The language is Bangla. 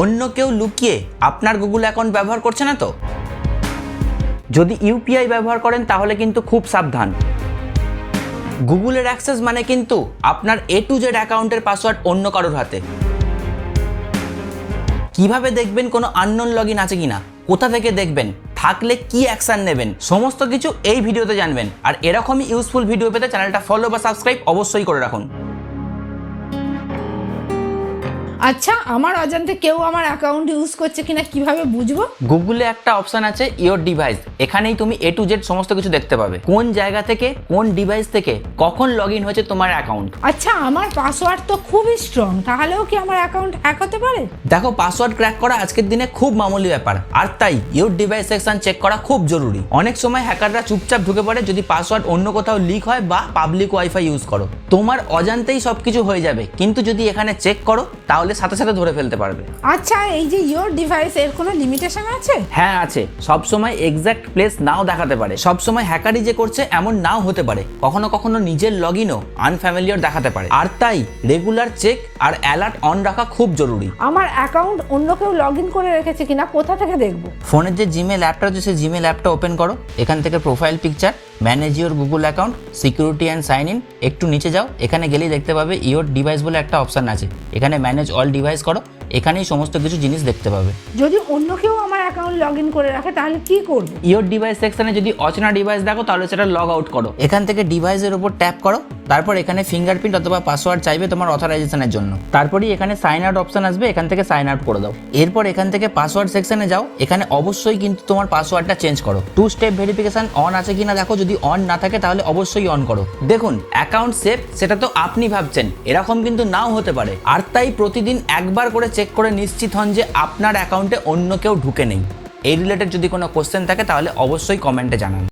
অন্য কেউ লুকিয়ে আপনার গুগল অ্যাকাউন্ট ব্যবহার করছে না তো? যদি ইউপিআই ব্যবহার করেন তাহলে কিন্তু খুব সাবধান। গুগলের অ্যাক্সেস মানে কিন্তু আপনার A to Z অ্যাকাউন্টের পাসওয়ার্ড অন্য কারোর হাতে। কিভাবে দেখবেন কোনো আননোন লগইন আছে কিনা, কোথা থেকে দেখবেন, থাকলে কি অ্যাকশন নেবেন, সমস্ত কিছু এই ভিডিওতে জানবেন। আর এরকমই ইউজফুল ভিডিও পেতে চ্যানেলটা ফলো বা সাবস্ক্রাইব অবশ্যই করে রাখুন। আচ্ছা, আমার অজান্তে কেউ আমার অ্যাকাউন্ট ইউজ করছে কিনা কিভাবে বুঝবো? গুগলে একটা অপশন আছে ইওর ডিভাইস, এখানেই তুমি A to Z সমস্ত কিছু দেখতে পাবে। কোন জায়গা থেকে, কোন ডিভাইস থেকে কখন লগ ইন হয়েছে তোমার অ্যাকাউন্ট। আচ্ছা, আমার পাসওয়ার্ড তো খুবই স্ট্রং, তাহলেও কি আমার অ্যাকাউন্ট হ্যাক হতে পারে? দেখো, পাসওয়ার্ড ক্র্যাক করা আজকের দিনে খুব মামুলি ব্যাপার, আর তাই ইওর ডিভাইস সেকশন চেক করা খুব জরুরি। অনেক সময় হ্যাকাররা চুপচাপ ঢুকে পড়ে যদি পাসওয়ার্ড অন্য কোথাও লিক হয় বা পাবলিক ওয়াইফাই ইউজ করো। তোমার অজান্তেই সবকিছু হয়ে যাবে, কিন্তু যদি এখানে চেক করো তাহলে সাথে সাথে ধরে ফেলতে পারবে। আচ্ছা, এই যে ইওর ডিভাইস, এর কোনো লিমিটেশন আছে? হ্যাঁ আছে, সবসময় এক্সাক্ট প্লেস নাও দেখাতে পারে, সবসময় হ্যাকারই যে করছে এমন নাও হতে পারে, কখনো কখনো নিজের লগ ইনও আনফ্যামিলিয়ার দেখাতে পারে। আর তাই রেগুলার চেক আর অ্যালার্ট অন রাখা খুব জরুরি। আমার অ্যাকাউন্ট অন্য কেউ লগ ইন করে রেখেছে কিনা কোথা থেকে দেখবো? ফোনের যে জিমেল অ্যাপটা আছে সেই জিমেল অ্যাপটা ওপেন করো, এখান থেকে profile picture, manage your Google account, security and sign in, একটু নিচে যাও, এখানে গেলেই দেখতে পাবে ইওর ডিভাইস বলে একটা অপশান আছে, এখানে ম্যানেজ অল ডিভাইস করো, এখানেই সমস্ত কিছু জিনিস দেখতে পাবে। যদি অন্য কেউ আমার অ্যাকাউন্ট লগ ইন করে রাখে তাহলে কি করব? ইওর ডিভাইস সেকশনে যদি অচেনা ডিভাইস দেখো তাহলে সেটা লগ আউট করো, এখান থেকে ডিভাইসের উপর ট্যাপ করো, তারপর এখানে ফিঙ্গারপ্রিন্ট অথবা পাসওয়ার্ড চাইবে তোমার অথরাইজেশনের জন্য, তারপরেই এখানে সাইন আউট অপশন আসবে, এখান থেকে সাইন আউট করে দাও। এরপর এখান থেকে পাসওয়ার্ড সেকশনে যাও, এখানে অবশ্যই কিন্তু তোমার পাসওয়ার্ডটা চেঞ্জ করো। 2 স্টেপ ভেরিফিকেশন অন আছে কিনা দেখো, যদি অন না থাকে তাহলে অবশ্যই অন করো। দেখুন, অ্যাকাউন্ট সেফ সেটা তো আপনি ভাবছেন, এরকম কিন্তু নাও হতে পারে। আর তাই প্রতিদিন একবার করে চেক করে নিশ্চিত হন যে আপনার অ্যাকাউন্টে অন্য কেউ ঢুকে নেই। এই রিলেটেড যদি কোনো কোশ্চেন থাকে তাহলে অবশ্যই কমেন্টে জানান।